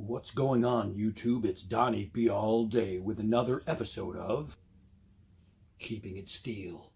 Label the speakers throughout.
Speaker 1: What's going on, YouTube? It's Donnie B all day with another episode of Keeping It Steel.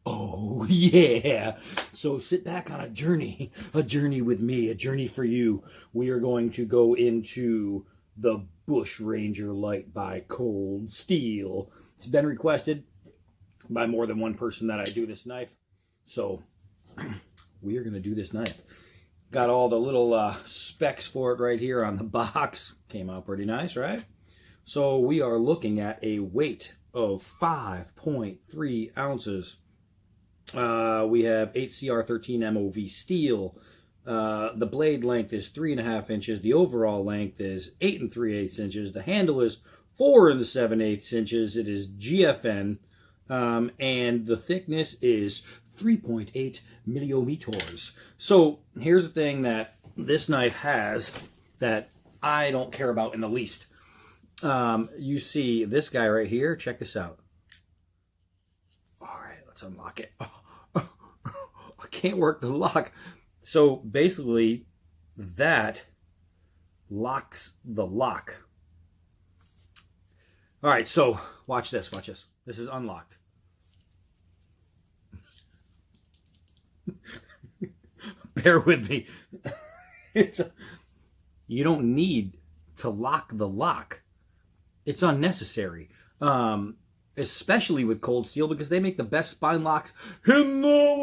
Speaker 1: Oh, yeah. So sit back on a journey with me, a journey for you. We are going to go into the Bush Ranger Lite by Cold Steel. It's been requested by more than one person that I do this knife. So we are going to do this knife. Got all the little specs for it right here on the box. Came out pretty nice, right? So we are looking at a weight of 5.3 ounces. We have 8CR13 MOV steel. The blade length is 3.5 inches. The overall length is 8 3/8 inches. The handle is 4 7/8 inches. It is GFN. And the thickness is 3.8 millimeters. So here's the thing that this knife has that I don't care about in the least. You see this guy right here. Check this out. All right, let's unlock it. I can't work the lock. So basically, that locks the lock. All right, so watch this. Watch this. This is unlocked. Bear with me. You don't need to lock the lock. It's unnecessary. Especially with Cold Steel, because they make the best spine locks in the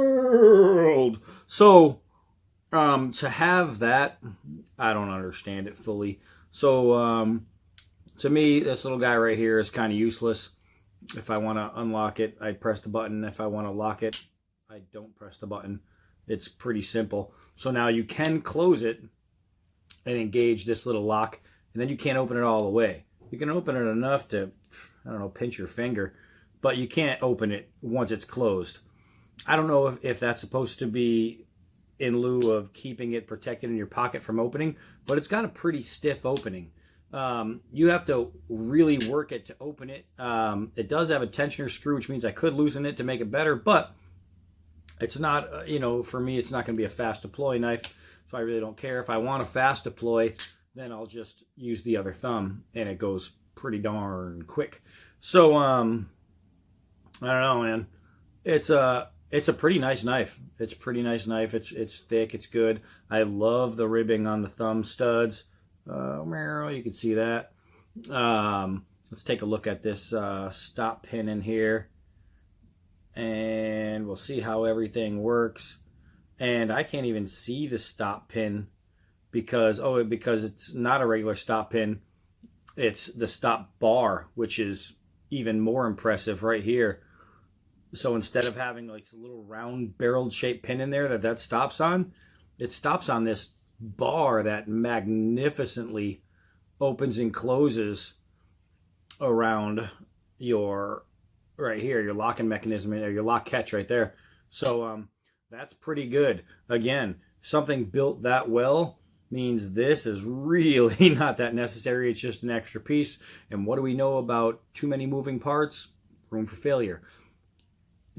Speaker 1: world. So, to have that, I don't understand it fully. So, to me, this little guy right here is kind of useless. If I want to unlock it, I press the button. If I want to lock it, I don't press the button. It's pretty simple. So now you can close it and engage this little lock, and then you can't open it all the way. You can open it enough to, I don't know, pinch your finger, but you can't open it once it's closed. I don't know if that's supposed to be in lieu of keeping it protected in your pocket from opening, but it's got a pretty stiff opening. You have to really work it to open it. It does have a tensioner screw, which means I could loosen it to make it better, but it's not, for me, it's not going to be a fast deploy knife, so I really don't care. If I want a fast deploy, then I'll just use the other thumb, and it goes pretty darn quick. So, I don't know, man. It's a pretty nice knife. It's a pretty nice knife. It's thick. It's good. I love the ribbing on the thumb studs. You can see that. Let's take a look at this stop pin in here, and we'll see how everything works. And I can't even see the stop pin because it's not a regular stop pin. It's the stop bar, which is even more impressive right here. So instead of having like a little round barreled shaped pin in there that stops on, it stops on this bar that magnificently opens and closes around your right here, your locking mechanism, or your lock catch right there. So that's pretty good. Again, something built that well means this is really not that necessary. It's just an extra piece. And what do we know about too many moving parts? Room for failure.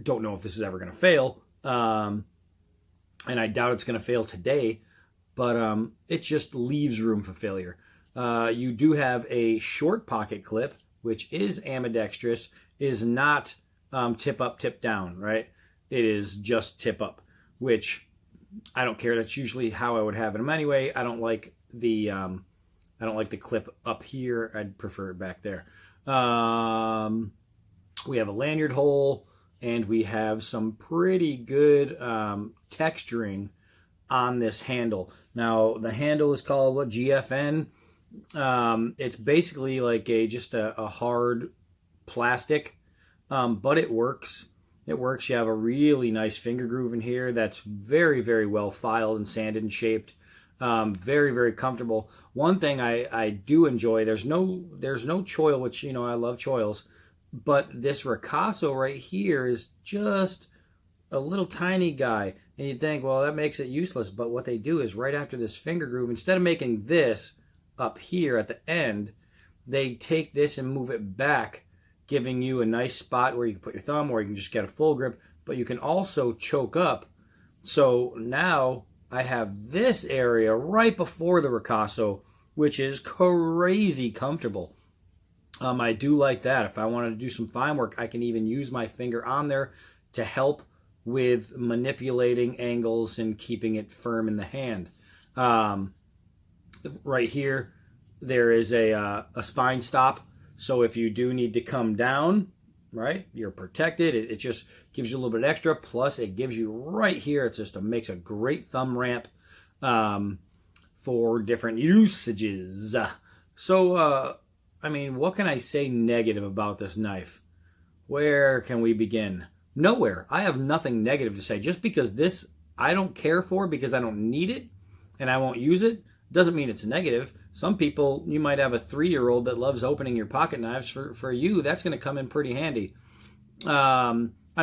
Speaker 1: Don't know if this is ever going to fail. And I doubt it's going to fail today. But it just leaves room for failure. You do have a short pocket clip, which is ambidextrous, is not tip up, tip down, right? It is just tip up, which I don't care. That's usually how I would have them anyway. I don't like the clip up here. I'd prefer it back there. We have a lanyard hole, and we have some pretty good texturing on this handle. Now the handle is called what, GFN. It's basically like just a hard plastic, but it works. It works. You have a really nice finger groove in here that's very, very well filed and sanded and shaped. Very, very comfortable. One thing I do enjoy, there's no choil, which I love choils, but this ricasso right here is just a little tiny guy. And you'd think, well, that makes it useless. But what they do is right after this finger groove, instead of making this up here at the end, they take this and move it back, giving you a nice spot where you can put your thumb, or you can just get a full grip. But you can also choke up. So now I have this area right before the ricasso which is crazy comfortable. I do like that. If I wanted to do some fine work, I can even use my finger on there to help with manipulating angles and keeping it firm in the hand. Right here, there is a spine stop. So if you do need to come down, right, you're protected. It just gives you a little bit extra. Plus, it gives you right here. It makes a great thumb ramp for different usages. So, I mean, what can I say negative about this knife? Where can we begin? Nowhere. I have nothing negative to say. Just because this I don't care for because I don't need it and I won't use it, doesn't mean it's negative. Some people, you might have a 3-year-old that loves opening your pocket knives. For you, that's going to come in pretty handy. I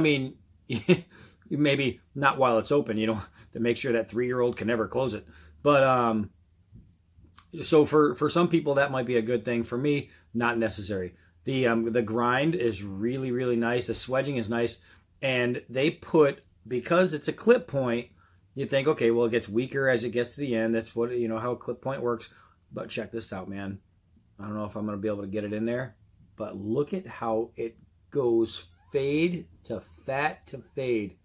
Speaker 1: mean, maybe not while it's open, to make sure that 3-year-old can never close it. But so for some people, that might be a good thing. For me, not necessary. The grind is really, really nice. The swedging is nice. And they put, because it's a clip point, you think, okay, well, it gets weaker as it gets to the end. That's what, how a clip point works. But check this out, man. I don't know if I'm going to be able to get it in there, but look at how it goes fade to fat to fade.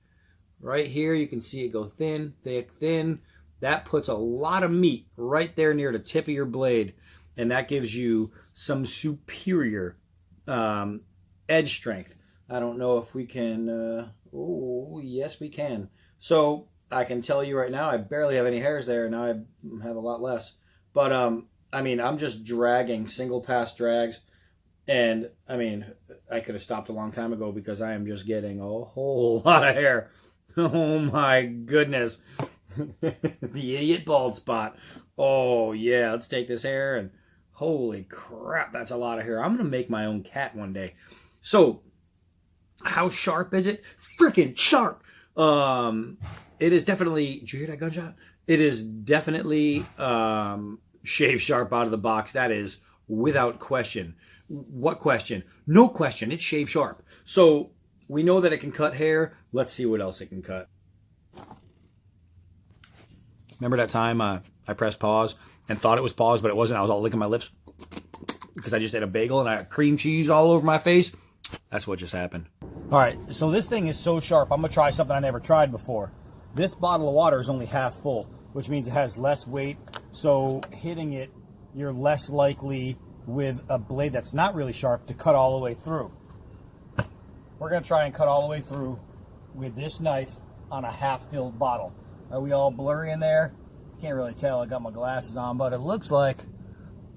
Speaker 1: Right here, you can see it go thin, thick, thin. That puts a lot of meat right there near the tip of your blade, and that gives you some superior edge strength. I don't know if we can... oh, yes, we can. So I can tell you right now, I barely have any hairs there. Now I have a lot less. But, I mean, I'm just dragging single pass drags. And, I mean, I could have stopped a long time ago because I am just getting a whole lot of hair. Oh, my goodness. The idiot bald spot. Oh, yeah, let's take this hair and holy crap, that's a lot of hair. I'm going to make my own cat one day. So, how sharp is it? Freaking sharp. It is definitely, did you hear that gunshot? It is definitely shave sharp out of the box. That is without question. What question? No question. It's shave sharp. So we know that it can cut hair. Let's see what else it can cut. Remember that time I pressed pause and thought it was pause, but it wasn't. I was all licking my lips because I just ate a bagel and I had cream cheese all over my face. That's what just happened. All right, so this thing is so sharp. I'm going to try something I never tried before. This bottle of water is only half full, which means it has less weight. So hitting it, you're less likely with a blade that's not really sharp to cut all the way through. We're going to try and cut all the way through with this knife on a half-filled bottle. Are we all blurry in there? Can't really tell. I got my glasses on, but it looks like,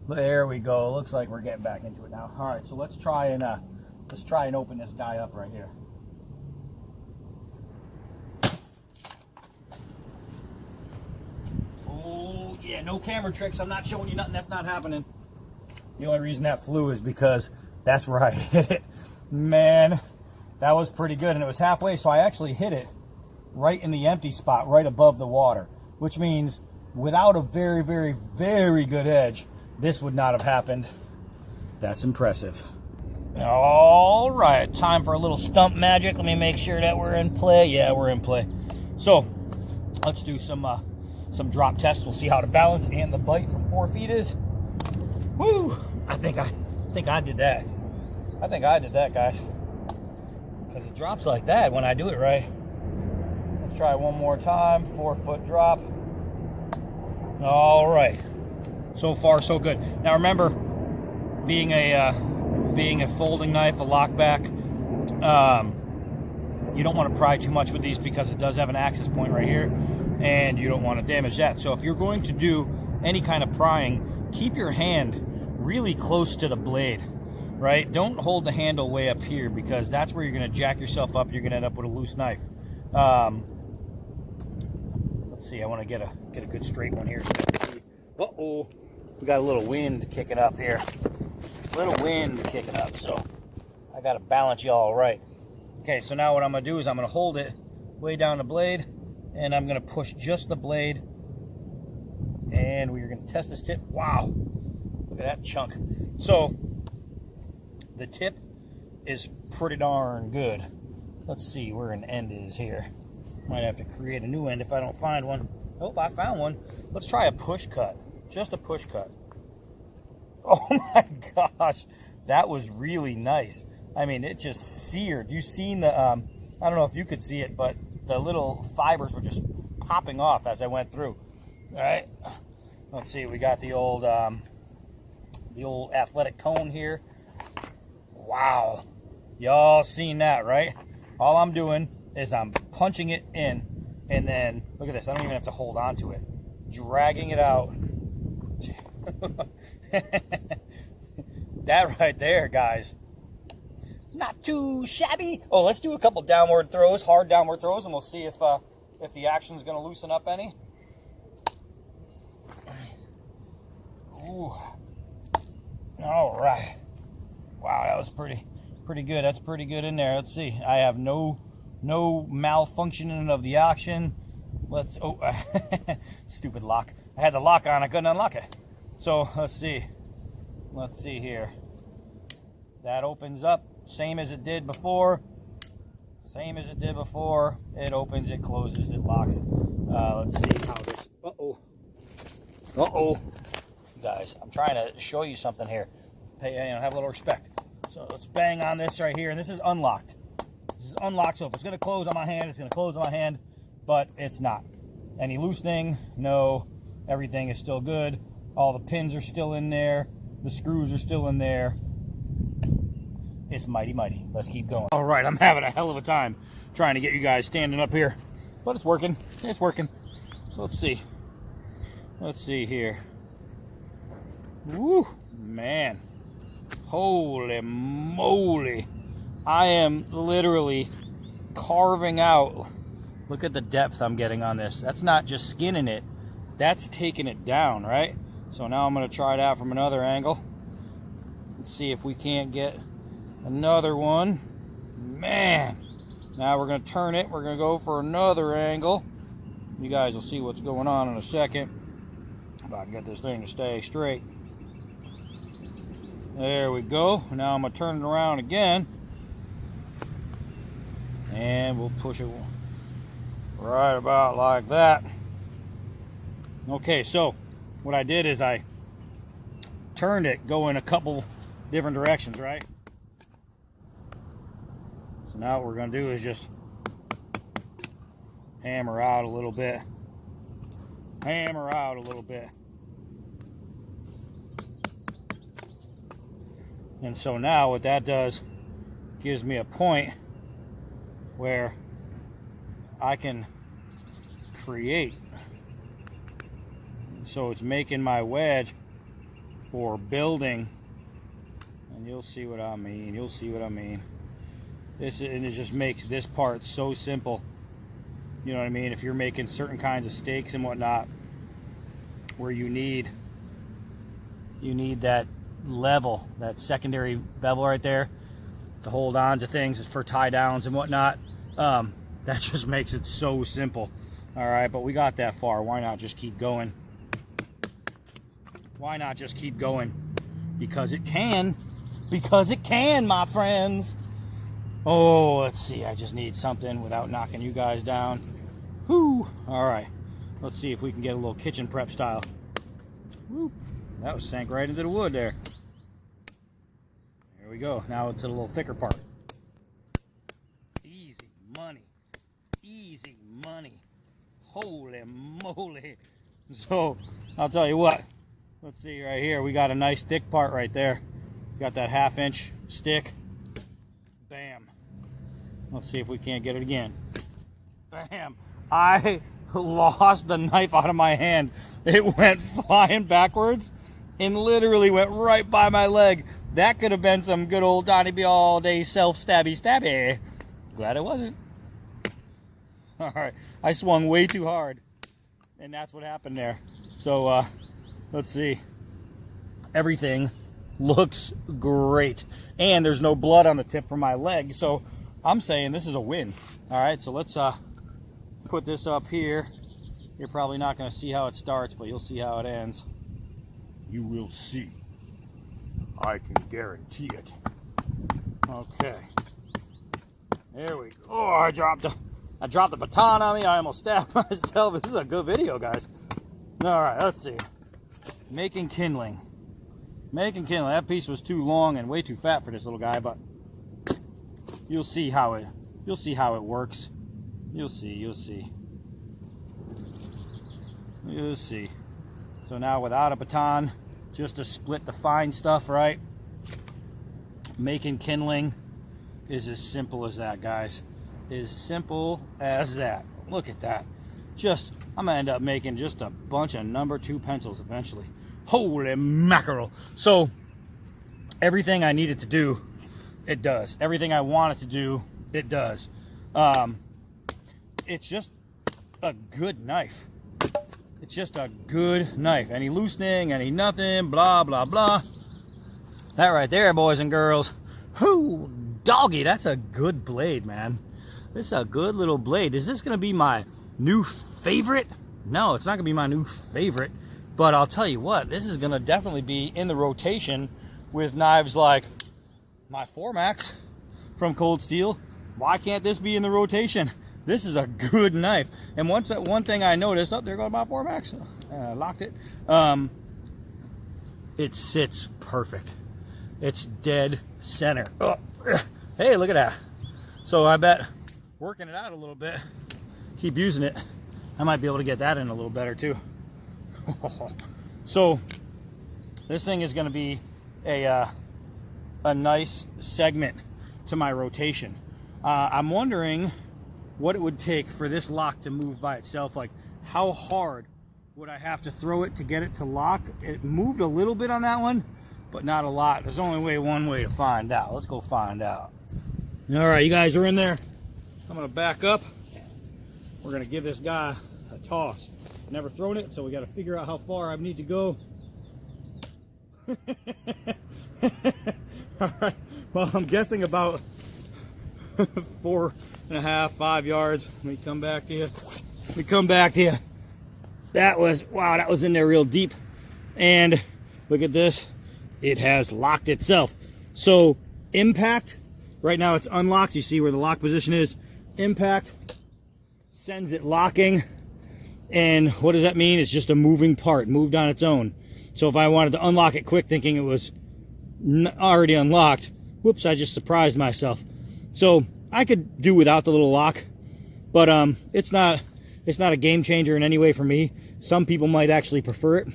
Speaker 1: there we go. It looks like we're getting back into it now. All right, so let's try and open this guy up right here. Oh, yeah, no camera tricks. I'm not showing you nothing. That's not happening. The only reason that flew is because that's where I hit it. Man, that was pretty good. And it was halfway, so I actually hit it right in the empty spot, right above the water, which means without a very, very, very good edge, this would not have happened. That's impressive. All right, time for a little stump magic. Let me make sure that we're in play. Yeah, we're in play. So let's do some drop tests. We'll see how the balance and the bite from 4 feet is. Woo! I think I did that. I think I did that, guys, because it drops like that when I do it right. Let's try one more time. 4-foot drop. All right. So far, so good. Now remember, being a folding knife, a lockback, you don't want to pry too much with these because it does have an access point right here, and you don't want to damage that. So if you're going to do any kind of prying, keep your hand really close to the blade, right? Don't hold the handle way up here because that's where you're going to jack yourself up. You're going to end up with a loose knife. Let's see. I want to get a good straight one here. Uh-oh. We got a little wind kicking up here. A little wind kicking up, so I got to balance you all right. Okay, so now what I'm going to do is I'm going to hold it way down the blade, and I'm going to push just the blade, and we're going to test this tip. Wow, look at that chunk. So the tip is pretty darn good. Let's see where an end is here. Might have to create a new end if I don't find one. Oh, I found one. Let's try a push cut. Just a push cut.
Speaker 2: Oh my gosh, that was really nice. I mean, it just seared. You seen the, I don't know if you could see it, but the little fibers were just popping off as I went through. All right, let's see, we got the old athletic cone here. Wow, y'all seen that, right? All I'm doing is I'm punching it in, and then, look at this, I don't even have to hold on to it. Dragging it out. That right there, guys. Not too shabby. Oh, let's do a couple downward throws, hard downward throws, and we'll see if the action's going to loosen up any. Ooh. All right. Wow, that was pretty good. That's pretty good in there. Let's see. I have no malfunctioning of the action. Let's, oh, stupid lock. I had the lock on, I couldn't unlock it. So let's see. Let's see here. That opens up, same as it did before. Same as it did before. It opens, it closes, it locks. Let's see how this, uh-oh. Guys, I'm trying to show you something here. Pay, have a little respect. So let's bang on this right here, and this is unlocked. This is unlocked, so if it's gonna close on my hand, it's gonna close on my hand, but it's not. Any loosening? No. Everything is still good. All the pins are still in there. The screws are still in there. It's mighty, mighty. Let's keep going. All right, I'm having a hell of a time trying to get you guys standing up here, but it's working. It's working. So let's see. Let's see here. Woo, man. Holy moly. I am literally carving out. Look at the depth I'm getting on this. That's not just skinning it. That's taking it down, right? So now I'm going to try it out from another angle. Let's see if we can't get another one. Man. Now we're going to turn it. We're going to go for another angle. You guys will see what's going on in a second. If I can get this thing to stay straight. There we go. Now I'm going to turn it around again. And we'll push it right about like that. Okay, so what I did is I turned it going a couple different directions, right? So now what we're going to do is just hammer out a little bit. Hammer out a little bit. And so now what that does gives me a point where I can create. So it's making my wedge for building, and you'll see what I mean. You'll see what I mean. This, and it just makes this part so simple. You know what I mean? If you're making certain kinds of steaks and whatnot, where you need that level, that secondary bevel right there to hold on to things for tie downs and whatnot. That just makes it so simple. All right, but we got that far. Why not just keep going? Why not just keep going? Because it can. Because it can, my friends. Oh, let's see. I just need something without knocking you guys down. Whew. All right. Let's see if we can get a little kitchen prep style. Whoop. That was sank right into the wood there. There we go. Now to the little thicker part. Easy money. Easy money. Holy moly. So, I'll tell you what. Let's see right here. We got a nice thick part right there. Got that 1/2 inch stick. Bam. Let's see if we can't get it again. Bam. I lost the knife out of my hand. It went flying backwards and literally went right by my leg. That could have been some good old Donnie B all day self-stabby. Glad it wasn't. All right. I swung way too hard, and that's what happened there. So, let's see. Everything looks great. And there's no blood on the tip from my leg. So I'm saying this is a win. All right, so let's put this up here. You're probably not going to see how it starts, but you'll see how it ends. You will see. I can guarantee it. Okay. There we go. Oh, I dropped the baton on me. I almost stabbed myself. This is a good video, guys. All right, let's see. Making kindling. Making kindling. That piece was too long and way too fat for this little guy, but you'll see how it works. You'll see. So now without a baton, just to split the fine stuff, right? Making kindling is as simple as that, guys. As simple as that. Look at that. I'm gonna end up making just a bunch of number 2 pencils eventually. Holy mackerel. So everything I needed to do, it does. Everything I wanted to do, it does. It's just a good knife. It's just a good knife. Any loosening, any nothing, blah, blah, blah. That right there, boys and girls. Whoo, doggy, that's a good blade, man. This is a good little blade. Is this going to be my new favorite? No, it's not going to be my new favorite. But I'll tell you what, this is going to definitely be in the rotation with knives like my 4-Max from Cold Steel. Why can't this be in the rotation? This is a good knife. And one thing I noticed, there goes my 4-Max. Locked it. It sits perfect. It's dead center. Oh, hey, look at that. So I bet working it out a little bit, keep using it, I might be able to get that in a little better too. So this thing is going to be a nice segment to my rotation. I'm wondering what it would take for this lock to move by itself. Like, how hard would I have to throw it to get it to lock? It moved a little bit on that one, but not a lot. There's only one way to find out. Let's go find out. All right, you guys are in there. I'm gonna back up. We're gonna give this guy a toss. Never thrown it, so we got to figure out how far I need to go. All right. Well, I'm guessing about 4.5, 5 yards. Let me come back to you. That was in there real deep. And look at this. It has locked itself. So impact, right now it's unlocked. You see where the lock position is. Impact sends it locking. And what does that mean? It's just a moving part, moved on its own. So if I wanted to unlock it quick thinking it was already unlocked, whoops, I just surprised myself. So I could do without the little lock, but it's not a game changer in any way for me. Some people might actually prefer it.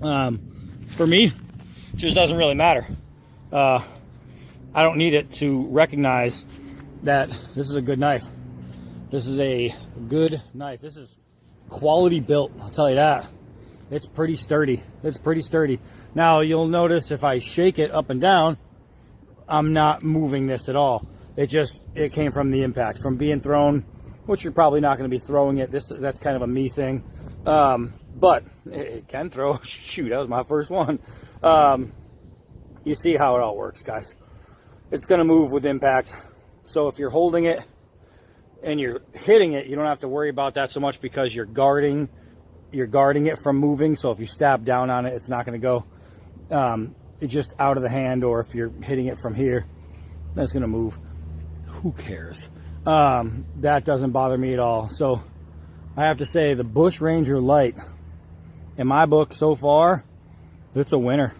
Speaker 2: For me, it just doesn't really matter. I don't need it to recognize that this is a good knife. This is a good knife. This is quality built, I'll tell you that. It's pretty sturdy. Now you'll notice if I shake it up and down, I'm not moving this at all. It came from the impact, from being thrown, which you're probably not going to be throwing it. That's kind of a me thing. But it can throw. Shoot, that was my first one. You see how it all works, guys. It's going to move with impact. So if you're holding it and you're hitting it, you don't have to worry about that so much because you're guarding it from moving. So if you stab down on it, it's not going to go. It's just out of the hand, or if you're hitting it from here, that's going to move. Who cares? That doesn't bother me at all. So I have to say the Bush Ranger Lite, in my book so far, it's a winner.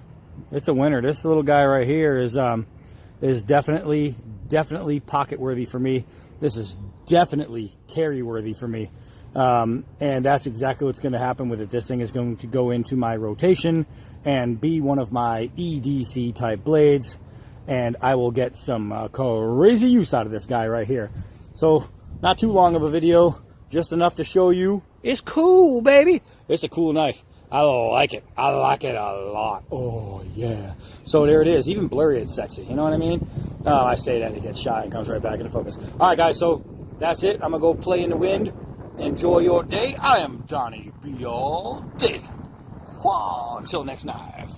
Speaker 2: It's a winner. This little guy right here is definitely pocket worthy for me. This is definitely carry worthy for me. And that's exactly what's going to happen with it. This thing is going to go into my rotation and be one of my EDC type blades, and I will get some crazy use out of this guy right here. So not too long of a video, just enough to show you it's cool, baby. It's a cool knife. I like it. I like it a lot. Oh yeah. So there it is. Even blurry, it's sexy. You know what I mean? I say that, it gets shy and comes right back into focus. All right, guys. So that's it. I'm gonna go play in the wind. Enjoy your day. I am Donnie B all day. Until next knife.